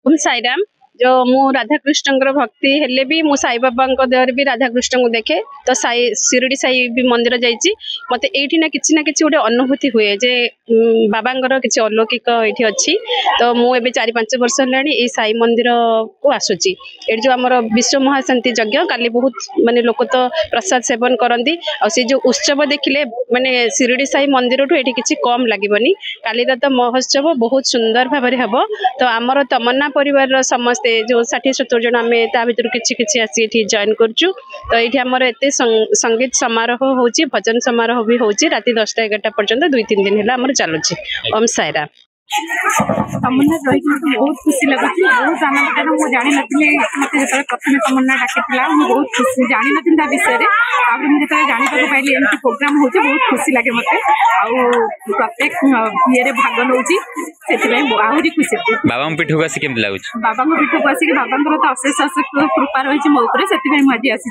ओम साईराम जो मु राधाकृष्ण भक्ति हेले भी मु साई बाबा देहर भी राधाकृष्ण को देखे तो साई शिरडी साई भी मंदिर जाइए मत ये ना कि गोटे अनुभूति हुए जे बाबांगर किसी अलौकिक ये अच्छी तो मुझे 4-5 वर्ष है साई मंदिर को आसूची ये जो आम विश्व महाशांति यज्ञ काली बहुत माने लोक तो प्रसाद सेवन करती से जो उत्सव देखिले माने शिरडी साई मंदिर ठू ये किसी कम लगे काली तो महोत्सव बहुत सुंदर भाव हम तो आमर तमन्ना परिवार समस्ते जो 60-70 जन आम भर किसी आसी जॉइन करुँ तो ये आमर एत संगीत समारोह हो भजन समारोह भी हो राति 10-11 पर्यंत 2-3 दिन है आम चलुची। ओम साईराम तमन्ना रही बहुत खुशी लगुच बहुत आनंद कारण मुझे जानी नी मत जो प्रथम तमन्ना डाकिला मुझे बहुत खुशी जानी नी विषय में मुझे जाना पाइली एमती प्रोग्राम हो बहुत खुशी लगे मत प्रत्येक ये भाग नौ आहरी खुशी बाबा पीठ को आसिक लगुच बाबा पीठ को आसिक बाबा तो अशेष अशेष कृपा रही मो से मुझे आसी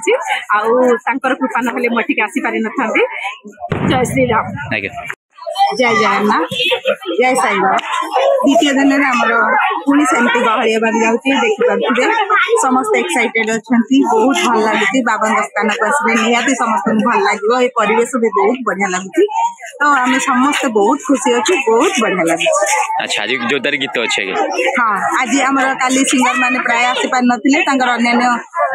कृपा ना मुझे आसी पारि न था। जय श्री राम जय जगन्नाथ जय साई बाबा द्वितीय दिन में आमर पुणी सेमती गहली होगा जाऊँगी देखिपे समस्त एक्साइटेड अच्छा बहुत भल लगे बाबा स्थान को आसले निहाती समस्त भल लगे ये परिवेश भी बहुत बढ़िया लगे तो आम समस्त बहुत खुशी अच्छे बहुत बढ़िया लगे। अच्छा आज जोरदार गीत अच्छे हाँ आज आम काली सिंगर मैंने प्राय आसी पार नथिले अन्य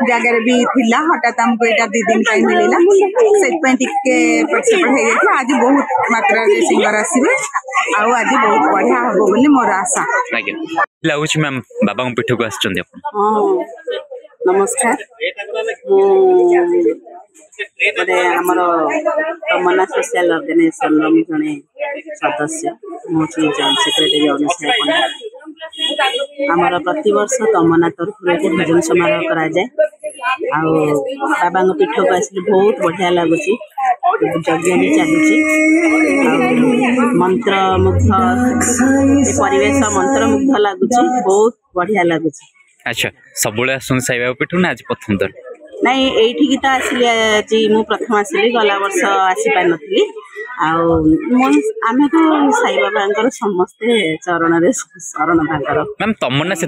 जगह भी थिला हठात आमको यहाँ 2 दिन मिलला से आज बहुत मात्रा सिंगर आसवे आज बहुत बढ़िया हम बोली मोर आशा लगुच मैम बाबा पीठ को आस नमस्कार गोटे आमर तमन्ना सोशल ऑर्गेनाइजेशन जड़े सदस्य मुझे जॉइंट सेक्रेटरी अनुसार पंडा आमर प्रति वर्ष तमन्ना तरफ भजन समारोह करा जाए बाबा पीठ को आसले बहुत बढ़िया लगुच यज्ञ भी चलुची मंत्रमुग्ध परिवेश मंत्रमुग्ध लगुच बहुत बढ़िया लगुच। अच्छा सब साई बाबा पीठ ना आज प्रथम दर नहीं ये तो आसली आज मु प्रथम आसली गला वर्ष आसी पार नी आम तो साई बाबा समस्ते चरण रे शरण तांकर मैम तमन्ना से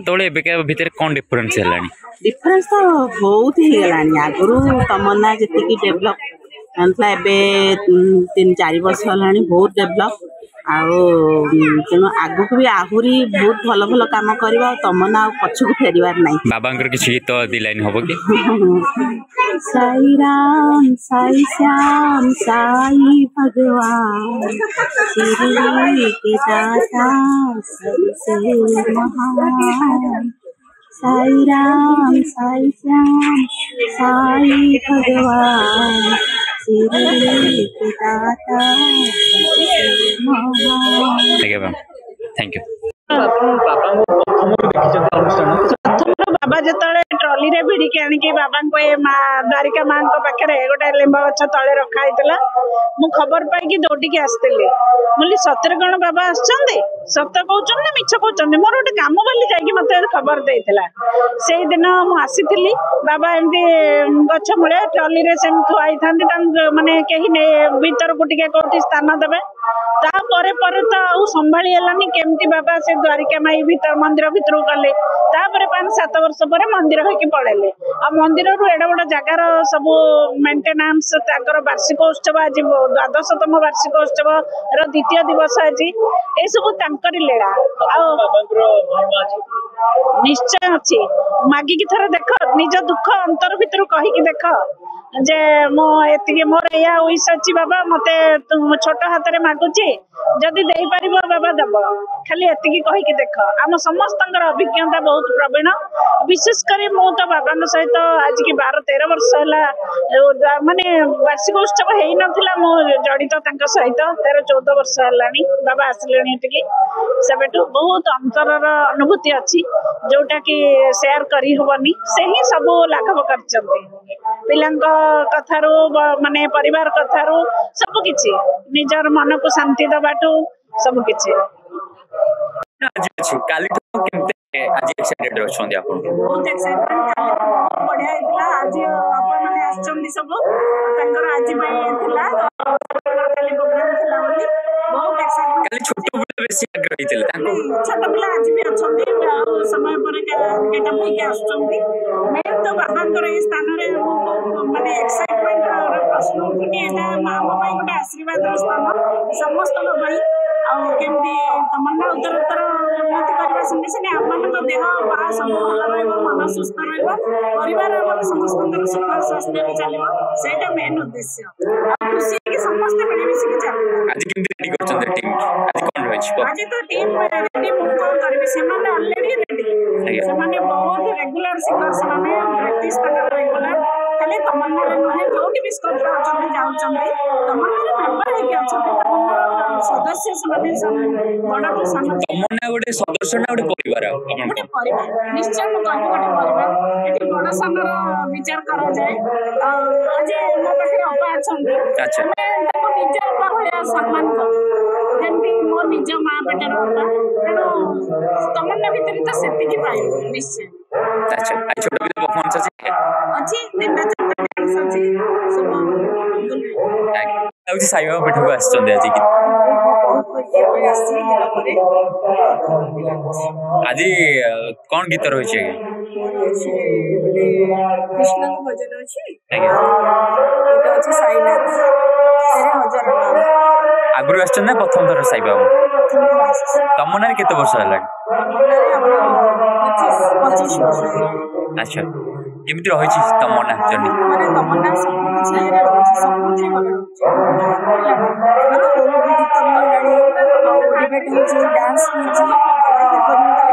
भितर कौन डिफरेंस है डिफरेंस तो बहुत ही गलानी आगुरी तमन्ना जी डेभलप एबे 3-4 वर्ष है बहुत डेभलप तेणु आग को भी आहरी बहुत भल भल कम करवा तमन्ना पछक फेरबार ना बाबा किसी गीत दी लाइन हम कि साई राम साई श्याम साई भगवान शिरडी के दाता सबसे महान साई राम साई श्याम साई भगवान थैंक यू बाबा जो ट्रॉली रे भिड़ के आनिक बाबा को द्वारिका माँ पाखे गोटे लिंब गछ तले रखाई मु खबर पाई दौड़ी आसती बोली सतरे कौन बाबा आसते सत कौन ना मिछ कौन मोर गोटे कम बोली जाकि मत खबर देता से दिन मुझी बाबा एमती गछ मूले ट्रॉली रे से थुआई था माने कहीं भीतर को कौटी स्थान देवे तापर तो संभाली हेलानी केमती बाबा से द्वारिका माई भीतर मंदिर भीतर गले 5-7 वर्ष पर मंदिर होकी पड़ेले आ मंदिर रु एडा बड़ जगार सब मेंटेनेंस वार्षिक उत्सव आज 12तम वार्षिक उत्सव द्वितीय दिवस आज ये सब तांकरी लीला निश्चय अच्छी मागिकी थर देख निज दुख अंतर भीतर कहीकि देख जे मो एति मोर या विश अच्छी बाबा मते छोट हाथ में मागुची जदि दे पार बाबा दब खाली एति कहीकि देख आम समस्त अभिज्ञता बहुत प्रवीण विशेषकर मु तो बाबा सहित आज की 12-13 वर्ष है माने वार्षिक उत्सव हो नाला मु जड़ित सहित 13-14 वर्ष है बाबा आसिले सेबेठू बहुत अंतर अनुभूति अच्छी जोटा कि शेयर करी होबनी से ही सब लाघव करचंती पिलांक कथारू माने परिवार कथारू सब किछि निजर मन को शांति दबाटू सब किछि आज अछि काली तो केमते आज एक्साइटेड रहछोंदी आपन बहुत एक्साइटेड काली बढ़िया हितला आज अपन माने आछंदी सब तांकर आज पई हितला काली प्रोग्राम थिला बोली बहुत एक्साइटेड काली छोटो ବେଶୀ ଆଗ୍ରହୀ ଥିଲେ ତାଙ୍କୁ ଛୋଟ ପିଲା ଆଜି ବି ଅଛନ୍ତି ଆଉ ସମୟ ପରେ ଗେଟଅପ୍ ହେଇକି ଆସୁଛନ୍ତି ମେନ୍ ତ ବାବାଙ୍କର ଏଇ ସ୍ଥାନରେ ମାନେ ଏକ୍ସାଇଟମେଣ୍ଟର ପ୍ରଶ୍ନ ଉଠୁନି ଏଇଟା ମାଆଙ୍କ ପାଇଁ ଗୋଟେ ଆଶୀର୍ବାଦର ସ୍ଥାନ ସମସ୍ତଙ୍କ ପାଇଁ ଆଉ କେମିତି ତମନ୍ନା ଉତ୍ତରୋତ୍ତର ଉନ୍ନତି କରିବା ସଙ୍ଗେ ସଙ୍ଗେ ଆମମାନଙ୍କ ଦେହ ପା ସବୁ ଭଲ ରହିବ ମନ ସୁସ୍ଥ ରହିବ ପରିବାର ଆମର ସମସ୍ତଙ୍କର ସୁଖ ସ୍ୱାସ୍ଥ୍ୟ ବି ଚାଲିବ ସେଇଟା ମେନ୍ ଉଦ୍ଦେଶ୍ୟ ଆଉ ଖୁସି ହେଇକି ସମସ୍ତେ ମିଳିମିଶିକି ଚାଲିବ ଆଜି କେମିତି ରେଡି କରୁଛନ୍ତି ଟିମ୍ ଆଜି କଣ ରହିଛି ଆଜି ତ ଟିମ୍ ରେଡି ମୁଁ କଣ କରିବି ସେମାନେ ଅଲରେଡି ରେଡି ସେମାନେ ବହୁତ ରେଗୁଲାର ସିଙ୍ଗର ସେମାନେ ପ୍ରାକ୍ଟିସ ତାଙ୍କର ରେଗୁଲାର ଖାଲି ତମନ୍ନାରେ ନୁହେଁ ଯୋଉଠି ବି ସ୍କୋପ୍ ଅଛନ୍ତି ଯାଉଛନ୍ତି ତମନ୍ନାରେ ମେମ୍ବର ହେଇକି ଅଛନ୍ତି ତମନ୍ନାର ସଦସ୍ୟ ସେମାନେ ବଡଠୁ ସାନ ତମନ୍ନା ଗୋଟେ ସଦସ୍ୟ ନା ଗୋଟେ ପରିବାର ଗୋଟେ ପରିବାର ନିଶ୍ଚୟ ମୁଁ କହିବି ଗୋଟେ ପରିବାର ଏଠି ବଡ ସାନର ବିଚାର କରାଯାଏ ଆଜି ମୋ ପାଖରେ ଅପା ଅଛନ୍ତି ଆଚ୍ଛା। ଆମେ ତାକୁ ନିଜ ଅପା ଭଳିଆ ସମ୍ମାନ କରୁ ଯେମିତି ମୋ ନିଜ ମା ପେଟର ଅପା ତେଣୁ ତମନ୍ନା ଭିତରେ ତ ସେତିକି ପାଇବୁ ନିଶ୍ଚୟ ଆଚ୍ଛା ଆଜି ଛୋଟ ପିଲା ପରଫର୍ମାନ୍ସ ଅଛି ଅଛି 3ଟା 4ଟା ଡ୍ୟାନ୍ସ ଅଛି ସବୁ ଲାଗୁଛି ସାଇବାବା ପୀଠକୁ ଆସିଛନ୍ତି ଆଜି ଆଜି କଣ ଗୀତ ରହିଛି କୃଷ୍ଣଙ୍କ ଭଜନ ଅଛି ଆଜ୍ଞା ଏଇଟା ଅଛି ସାଇନାଥ ହଜାର ଆଗରୁ ଆସିଛନ୍ତି ନା ପ୍ରଥମ ଥର ସାଇବାବା ତମନ୍ନାରେ କେତେ ବର୍ଷ ହେଲାଣି ଆଚ୍ଛା କେମିତି ରହିଛି ତମନ୍ନା ଜର୍ଣ୍ଣି ମାନେ ତମନ୍ନା ସବୁ କିଛି ଇଏରେ ରହୁଛି ସବୁଥିରେ ଭଲ ରହୁଛି ଗୀତ ମିଳିଲାଣି ଆଉ ଡିବେଟ୍ ହେଉଛି ଡ୍ୟାନ୍ସ ହେଉଛି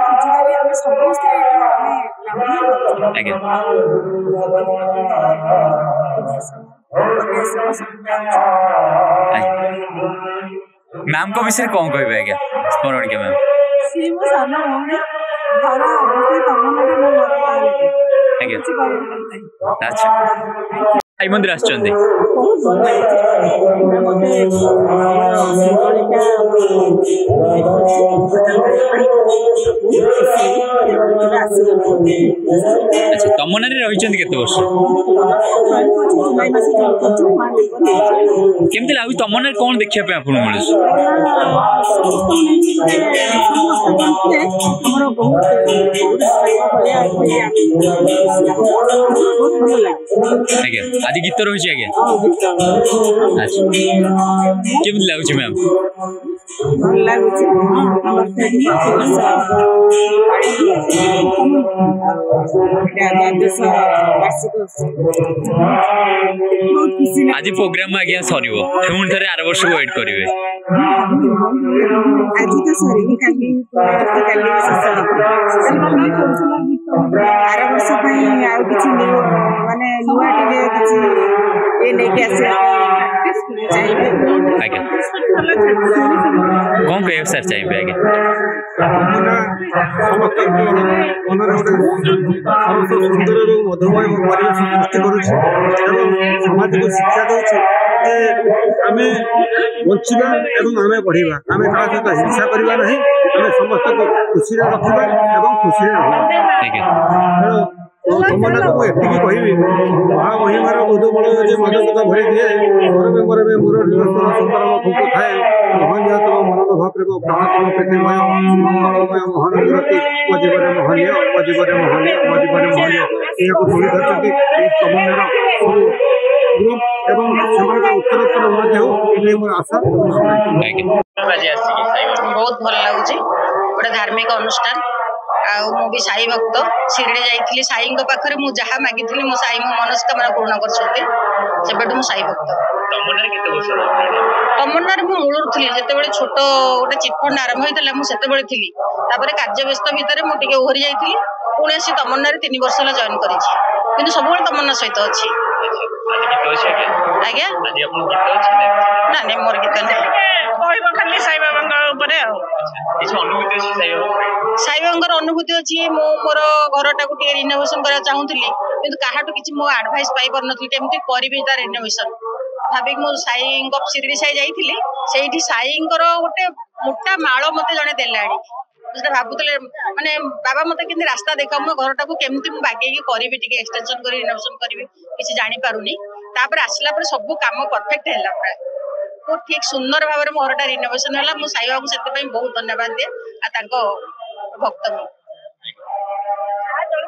ଫିଜିକାଲି ଆମେ ସମସ୍ତେ ଆମେ ଆଜ୍ଞା ମ୍ୟାମଙ୍କ ବିଷୟରେ କଣ କହିବେ ଆଜ୍ଞା ସ୍ମରଣିକା ମ୍ୟାମ ସିଏ ମୋ ସାନ ଭଉଣୀ ଘର ଅବଶ୍ୟ ତମନ୍ନାରେ ମୋ ଆଜ୍ଞା ଆଚ୍ଛା ସାଇ ମନ୍ଦିର ଆସିଛନ୍ତି ବହୁତ ଭଲ ଆଚ୍ଛା ତମନ୍ନାରେ ରହିଛନ୍ତି କେତେ ବର୍ଷ କେମିତି ଲାଗୁଛି ତମନ୍ନାରେ କଣ ଦେଖିବା ପାଇଁ ଆପଣଙ୍କୁ ମିଳୁଛି ଆଜ୍ଞା ଆଜି ଗୀତ ରହିଛି ଆଜ୍ଞା ଆଚ୍ଛା କେମିତି ଲାଗୁଛି ମ୍ୟାମ ଭଲ ଲାଗୁଛି ଆଜି ପ୍ରୋଗ୍ରାମ ଆଜ୍ଞା ସରିବ ପୁଣି ଥରେ ଆର ବର୍ଷକୁ ୱେଟ୍ କରିବେ ଆଜି ତ ସରିନି କାଲି ଶେଷ ଆର ବର୍ଷ ପାଇଁ ଆଉ କିଛି ମାନେ ନୂଆ ଟିକେ କିଛି ଏ ନେଇକି ଆସିବା ଆଜ୍ଞା କଣ କହିବେ ସାର୍ ଚାହିଁବେ ଆଜ୍ଞା ମନରେ ଗୋଟେ ସୁନ୍ଦର ଏବଂ ମଧୁମୟ ପରିବେଶ ସୃଷ୍ଟି କରୁଛି ଏବଂ ସମାଜକୁ ଶିକ୍ଷା ଦେଉଛି ଯେ ଆମେ ବଞ୍ଚିବା ଏବଂ ଆମେ ବଢ଼ିବା ଆମେ କାହା ସହିତ ହିଂସା କରିବା ନାହିଁ ଆମେ ସମସ୍ତଙ୍କୁ ଖୁସିରେ ରଖିବା ଏବଂ ଖୁସିରେ ରହିବା ତେଣୁ ତମନ୍ନାକୁ ମୁଁ ଏତିକି କହିବି ମହାମହିମାର ମଧୁବଳ ଯେ ମଦକତା ଭରି ଦିଏ ମରବେ ମରବେ ମୋର ନିରନ୍ତର ସୁତରାମ ଫୁଙ୍କୁ ଥାଏ ମହନୀୟ ତମ ମନୋଭାବ ପ୍ରେମ ପ୍ରାଣତମ ପ୍ରୀତିମୟ ମଙ୍ଗଳମୟ ମହାନ ବିରତି ମୋ ଜୀବନରେ ମହନୀୟ ମୋ ଜୀବନରେ ମହନୀୟ ମୋ ଜୀବନରେ ମହନୀୟ ଏହାକୁ ତୁଳି ଧରିଛନ୍ତି ଏହି ତମନ୍ନାର ସବୁ ଗ୍ରୁପ ଏବଂ ସେମାନଙ୍କର ଉତ୍ତରୋତ୍ତର ଉନ୍ନତି ହେଉ ଏଇ ମୋର ଆଶା ବହୁତ ଭଲ ଲାଗୁଛି ଗୋଟେ ଧାର୍ମିକ ଅନୁଷ୍ଠାନ ଆଉ ମୁଁ ବି ସାଇ ଭକ୍ତ ଶିରିଡ଼ି ଯାଇଥିଲି ସାଇଙ୍କ ପାଖରେ ମୁଁ ଯାହା ମାଗିଥିଲି ମୋ ସାଇ ମୋ ମନସ୍କାମନା ପୂର୍ଣ୍ଣ କରିଛନ୍ତି ସେବେଠୁ ମୁଁ ସାଇ ଭକ୍ତ ତମନ୍ନାରେ ମୁଁ ମୂଳରୁ ଥିଲି ଯେତେବେଳେ ଛୋଟ ଗୋଟେ ଚିଟଫଣ୍ଡ ଆରମ୍ଭ ହେଇଥିଲା ମୁଁ ସେତେବେଳେ ଥିଲି ତାପରେ କାର୍ଯ୍ୟ ବ୍ୟସ୍ତ ଭିତରେ ମୁଁ ଟିକେ ଓହରି ଯାଇଥିଲି ପୁଣି ଆସି ତମନ୍ନାରେ 3 ବର୍ଷ ହେଲା ଜଏନ୍ କରିଛି କିନ୍ତୁ ସବୁବେଳେ ତମନ୍ନା ସହିତ ଅଛି ଆଜ୍ଞା ନା ନାଇଁ ମୋର ଗୀତ ନାହିଁ କହିବ ଖାଲି ସାଇବାବାଙ୍କ ଉପରେ ଆଉ ସାଇବାବାଙ୍କର ଅନୁଭୂତି ଅଛି ମୁଁ ମୋର ଘରଟାକୁ ଟିକେ ରିନୋଭେସନ କରିବାକୁ ଚାହୁଁଥିଲି କିନ୍ତୁ କାହାଠୁ କିଛି ମୋ ଆଡଭାଇସ୍ ପାଇପାରୁନଥିଲି କେମିତି କରିବି ତା ରିନୋଭେସନ ଭାବିକି ମୁଁ ସାଇଙ୍କ ଶିରିଡ଼ି ସାଇ ଯାଇଥିଲି ସେଇଠି ସାଇଙ୍କର ଗୋଟେ ମୋଟା ମାଳ ମତେ ଜଣେ ଦେଲାଣି ସେଟା ଭାବୁଥିଲେ ମାନେ ବାବା ମତେ କେମିତି ରାସ୍ତା ଦେଖାଅ ମୋ ଘରଟାକୁ କେମିତି ମୁଁ ବାଗେଇକି କରିବି ଟିକେ ଏକ୍ସଟେନସନ କରି ରିନୋଭେସନ କରିବି କିଛି ଜାଣିପାରୁନି ତାପରେ ଆସିଲା ପରେ ସବୁ କାମ ପରଫେକ୍ଟ ହେଲା ପ୍ରାୟ बहुत ठीक सुंदर भाव में मोरटा रिनोवेशन है। मुझे साईबाबा को बहुत धन्यवाद दिए भक्त को।